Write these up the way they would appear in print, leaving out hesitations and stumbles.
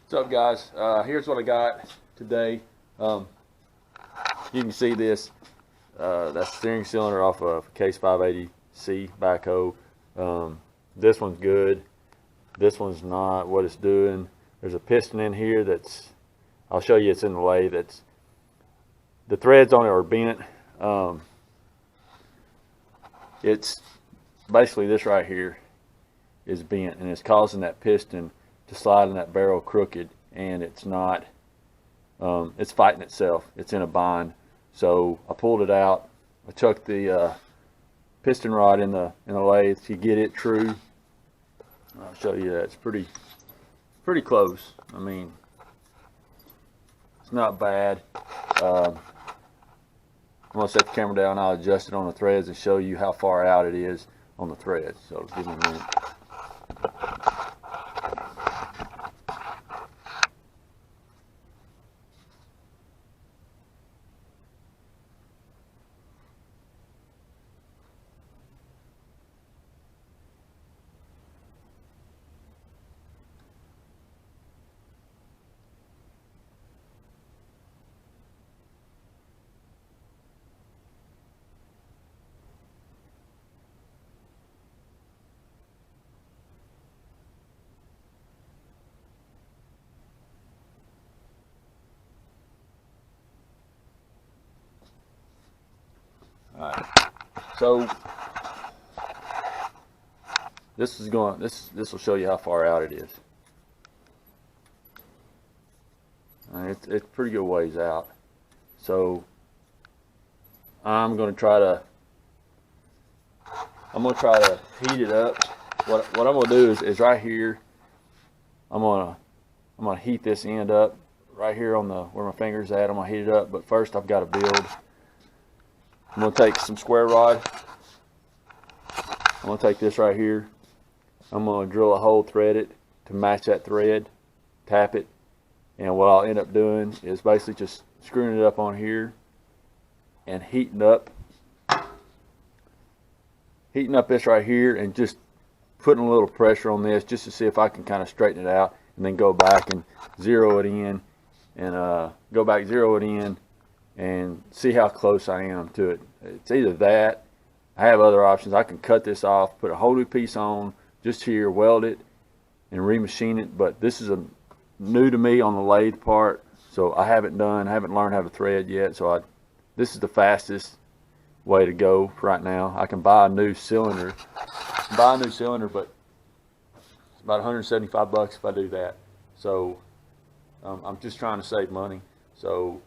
What's up, guys? Here's what I got today. You can see this. That's the steering cylinder off of Case 580C backhoe. This one's good. This one's not what it's doing. There's a piston in here that's, I'll show you, it's in the lathe. That's, the threads on it are bent. It's basically this right here is bent, and it's causing that piston to slide in that barrel crooked, and it's not, it's fighting itself. It's in a bind. So I pulled it out. I chucked the piston rod in the lathe to get it true. I'll show you that. It's pretty close. I mean, it's not bad. I'm gonna set the camera down. I'll adjust it on the threads and show you how far out it is on the threads. So give me a minute. All right, so this will show you how far out it is. It's pretty good ways out. So I'm gonna try to heat it up. What I'm gonna do is right here. I'm gonna heat this end up right here on the where my finger's at. I'm gonna heat it up, but first I've got to build. I'm going to take some square rod. I'm going to take this right here. I'm going to drill a hole, thread it to match that thread, tap it, and what I'll end up doing is basically just screwing it up on here and heating up this right here, and just putting a little pressure on this just to see if I can kind of straighten it out, and then go back and zero it in, and zero it in, and see how close I am to it. It's either that, I have other options. I can cut this off, put a whole new piece on just here, weld it, and remachine it. But this is new to me on the lathe part, so I haven't learned how to thread yet. So this is the fastest way to go right now. I can buy a new cylinder, but it's about 175 bucks if I do that. So I'm just trying to save money. So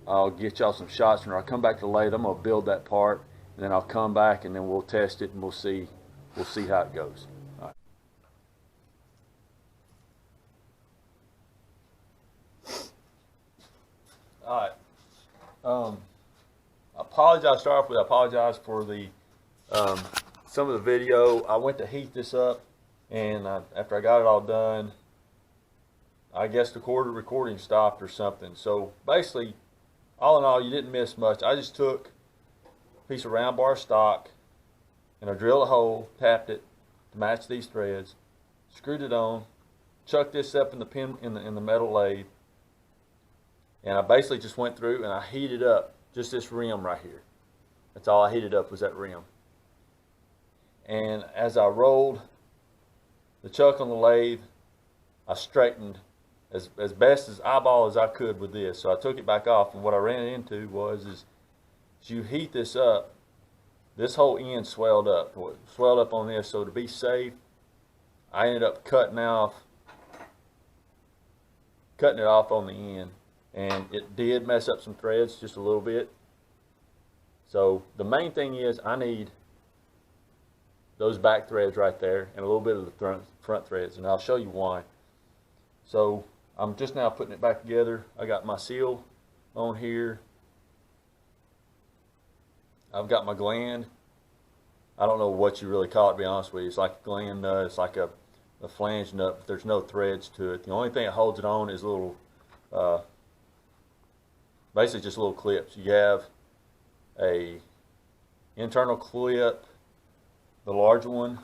I'll get y'all some shots, and when I come back to the lathe, I'm gonna build that part, and then I'll come back and then we'll test it, and we'll see how it goes. All right. I apologize. Start off with I apologize for the some of the video. I went to heat this up, and after I got it all done, I guess the recording stopped or something. So basically, all in all, you didn't miss much. I just took a piece of round bar stock, and I drilled a hole, tapped it to match these threads, screwed it on, chucked this up in the pin in the metal lathe, and I basically just went through and I heated up just this rim right here. That's all I heated up, was that rim. And as I rolled the chuck on the lathe, I straightened as best as eyeball as I could with this. So I took it back off, and what I ran into was as you heat this up, this whole end swelled up. It swelled up on this. So to be safe, I ended up cutting it off on the end, and it did mess up some threads just a little bit. So the main thing is I need those back threads right there and a little bit of the front threads, and I'll show you why. So I'm just now putting it back together. I got my seal on here. I've got my gland. I don't know what you really call it, to be honest with you. It's like a gland nut. It's like a flange nut, but there's no threads to it. The only thing that holds it on is little, basically just little clips. You have a internal clip, the large one.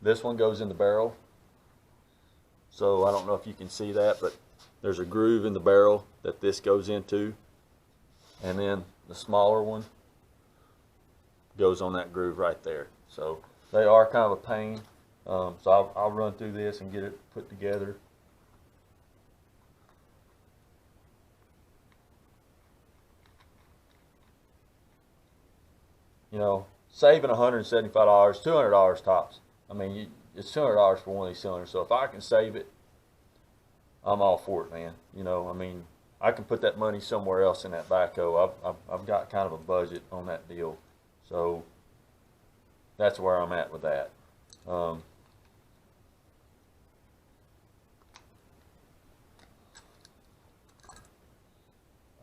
This one goes in the barrel. So I don't know if you can see that, but there's a groove in the barrel that this goes into, and then the smaller one goes on that groove right there. So they are kind of a pain. So I'll run through this and get it put together. You know, saving $175, $200 tops. I mean, it's $200 for one of these cylinders. So if I can save it, I'm all for it, man. You know, I mean, I can put that money somewhere else in that backhoe. I've got kind of a budget on that deal. So that's where I'm at with that.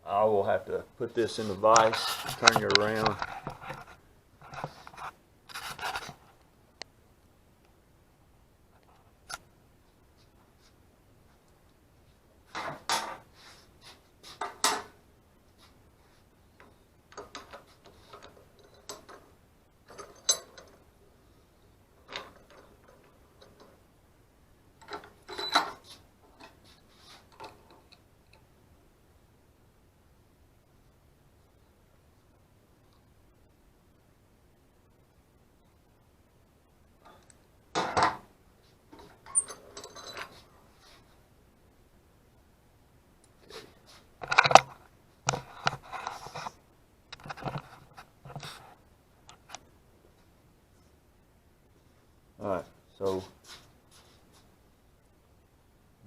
I will have to put this in the vise, turn you around. Alright, so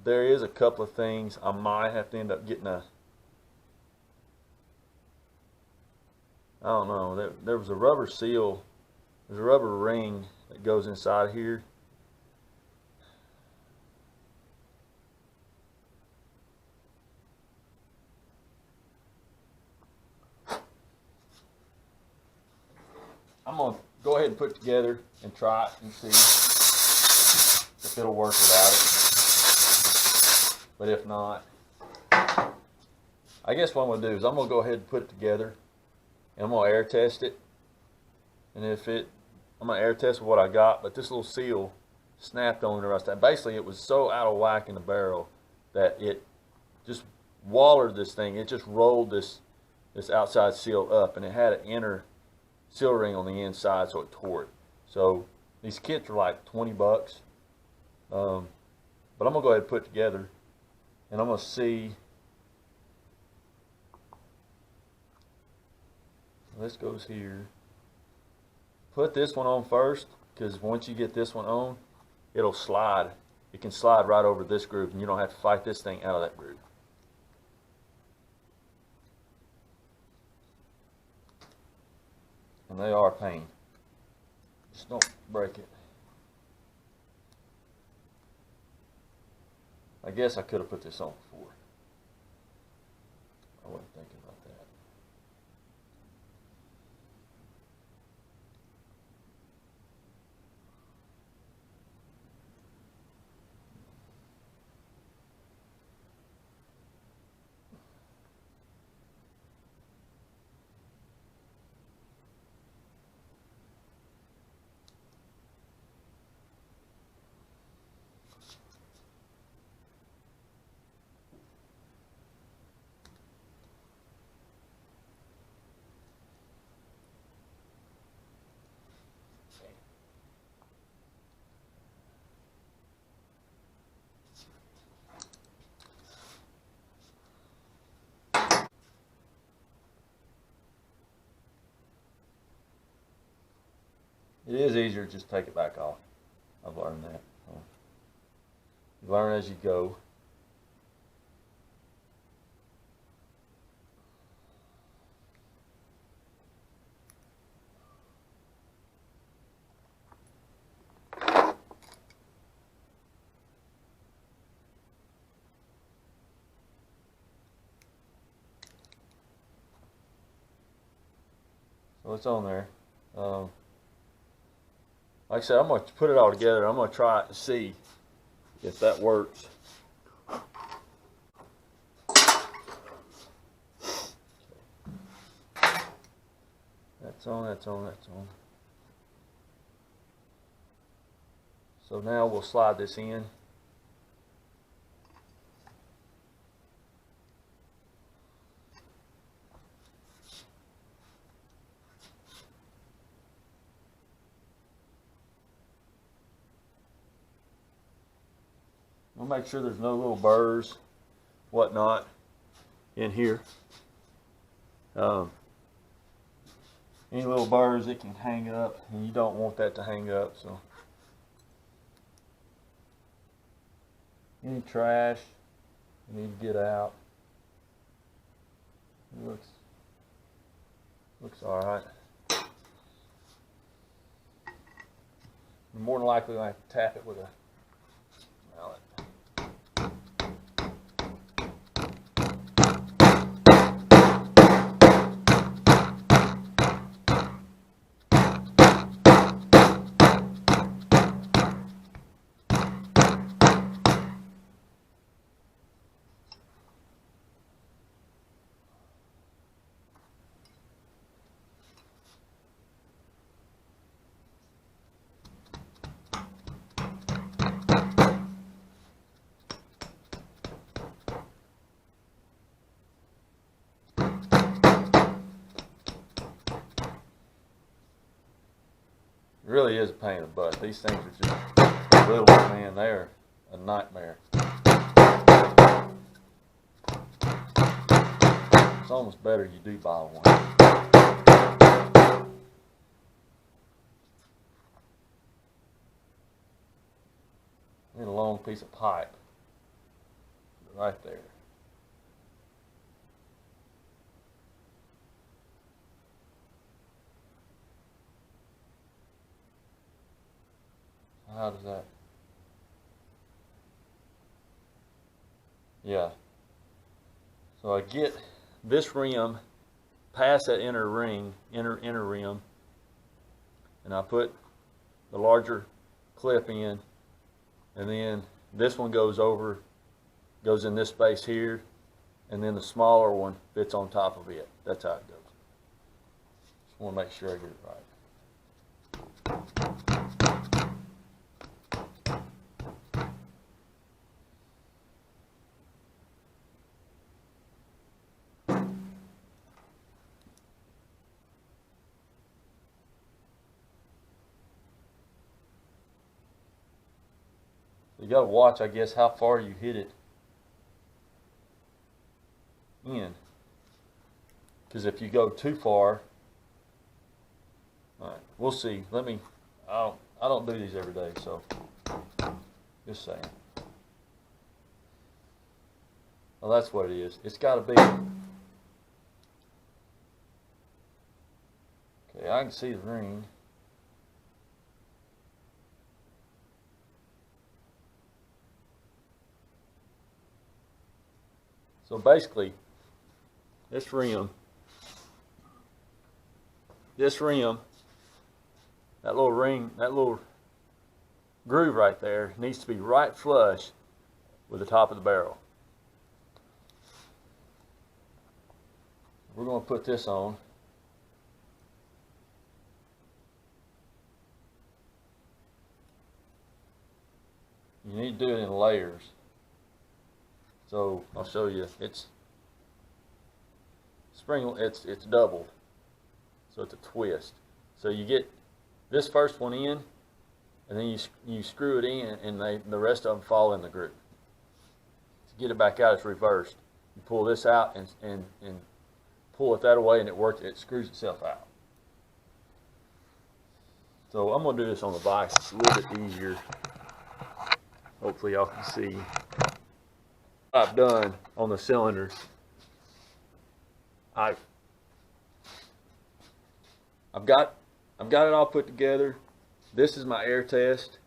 there is a couple of things I might have to end up getting I don't know, there was a rubber seal, there's a rubber ring that goes inside here. I'm going to go ahead and put it together and try it and see if it'll work without it. But if not, I guess what I'm going to do is I'm going to go ahead and put it together and I'm going to air test it. And I'm going to air test what I got, but this little seal snapped on the rest of that. Basically, it was so out of whack in the barrel that it just wallered this thing. It just rolled this outside seal up, and it had an inner seal ring on the inside, so it tore it. So these kits are like 20 bucks. But I'm gonna go ahead and put it together, and I'm gonna see. This goes here. Put this one on first, because once you get this one on, it'll slide. It can slide right over this groove, and you don't have to fight this thing out of that groove. And they are a pain. Just don't break it. I guess I could have put this on before. I wasn't thinking about that. It is easier to just take it back off. I've learned that. You learn as you go. So it's on there. Like I said, I'm going to put it all together. I'm going to try it and see if that works. That's on, that's on, that's on. So now we'll slide this in. We'll make sure there's no little burrs, whatnot, in here. Any little burrs that can hang up, and you don't want that to hang up. So any trash you need to get out. It looks all right. You're more than likely going to have to tap it with a mallet. It really is a pain in the butt. These things are just little, man. They're a nightmare. It's almost better you do buy one. I need a long piece of pipe right there. How does that? Yeah. So I get this rim past that inner rim, and I put the larger clip in, and then this one goes in this space here, and then the smaller one fits on top of it. That's how it goes. Just want to make sure I get it right. You got to watch, I guess, how far you hit it in. Because if you go too far, all right, we'll see. I don't do these every day, so just saying. Well, that's what it is. It's got to be. Okay, I can see the ring. So basically, this rim, that little ring, that little groove right there needs to be right flush with the top of the barrel. We're going to put this on. You need to do it in layers. So I'll show you. It's doubled, so it's a twist. So you get this first one in, and then you screw it in, and the rest of them fall in the groove. To get it back out, it's reversed. You pull this out and pull it that way, and it works. It screws itself out. So I'm gonna do this on the vise. It's a little bit easier. Hopefully y'all can see. I've done on the cylinder. I've got it all put together. This is my air test.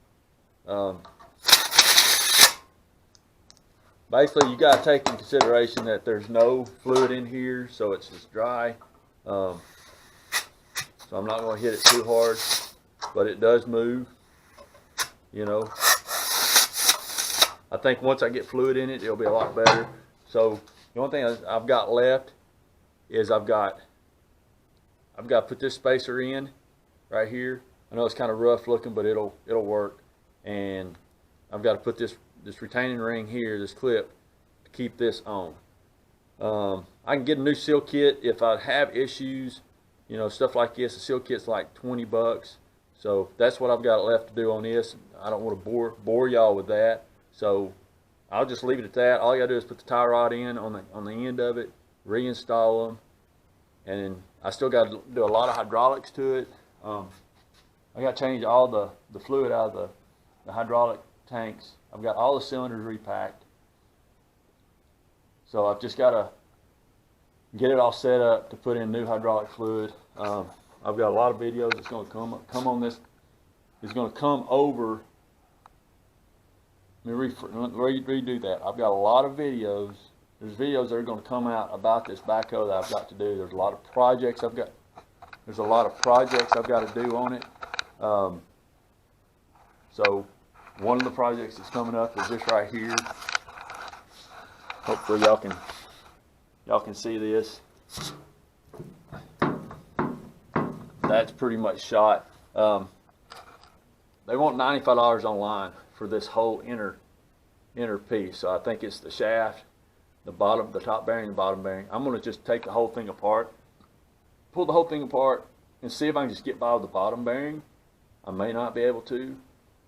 Basically, you got to take in consideration that there's no fluid in here, so it's just dry. So I'm not going to hit it too hard, but it does move. You know. I think once I get fluid in it, it'll be a lot better. So the only thing I've got left is I've got to put this spacer in right here. I know it's kind of rough looking, but it'll work. And I've got to put this retaining ring here, this clip, to keep this on. I can get a new seal kit if I have issues, you know, stuff like this. The seal kit's like 20 bucks. So that's what I've got left to do on this. I don't want to bore y'all with that. So I'll just leave it at that. All you gotta do is put the tie rod in on the end of it, reinstall them, and then I still got to do a lot of hydraulics to it. I got to change all the fluid out of the hydraulic tanks. I've got all the cylinders repacked. So I've just got to get it all set up to put in new hydraulic fluid. I've got a lot of videos that's going to come on this. It's going to come over. Let me redo that. I've got a lot of videos. There's videos that are going to come out about this backhoe that I've got to do. There's a lot of projects I've got. There's a lot of projects I've got to do on it. So one of the projects that's coming up is this right here. Hopefully y'all can see this. That's pretty much shot. They want $95 online for this whole inner piece. So I think it's the shaft, the top bearing, the bottom bearing. I'm going to just take the whole thing apart, pull the whole thing apart, and see if I can just get by with the bottom bearing. I may not be able to,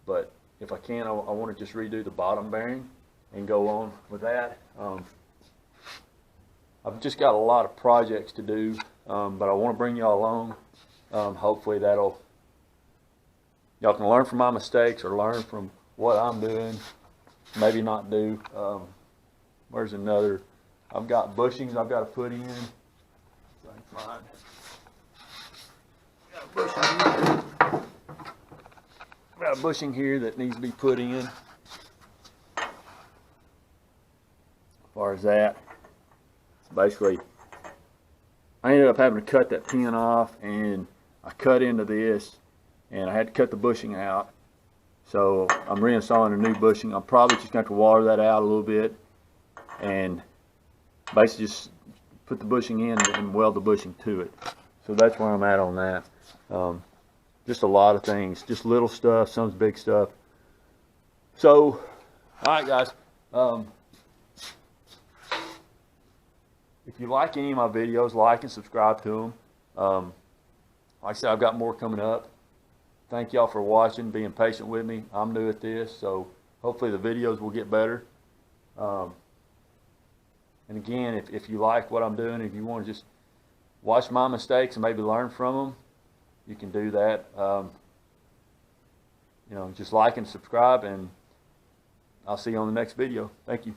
but if I can, I want to just redo the bottom bearing and go on with that. I've just got a lot of projects to do, but I want to bring y'all along. Hopefully y'all can learn from my mistakes or learn from what I'm doing. Maybe not do. Where's another? I've got bushings I've got to put in. So I can find. I've got a bushing here that needs to be put in. As far as that, basically, I ended up having to cut that pin off, and I cut into this, and I had to cut the bushing out. So I'm reinstalling a new bushing. I'm probably just going to have to water that out a little bit, and basically just put the bushing in and weld the bushing to it. So that's where I'm at on that. Just a lot of things, just little stuff, some big stuff. So, all right, guys. If you like any of my videos, like and subscribe to them. Like I said, I've got more coming up. Thank y'all for watching, being patient with me. I'm new at this, so hopefully the videos will get better. And again, if you like what I'm doing, if you want to just watch my mistakes and maybe learn from them, you can do that. Just like and subscribe, and I'll see you on the next video. Thank you.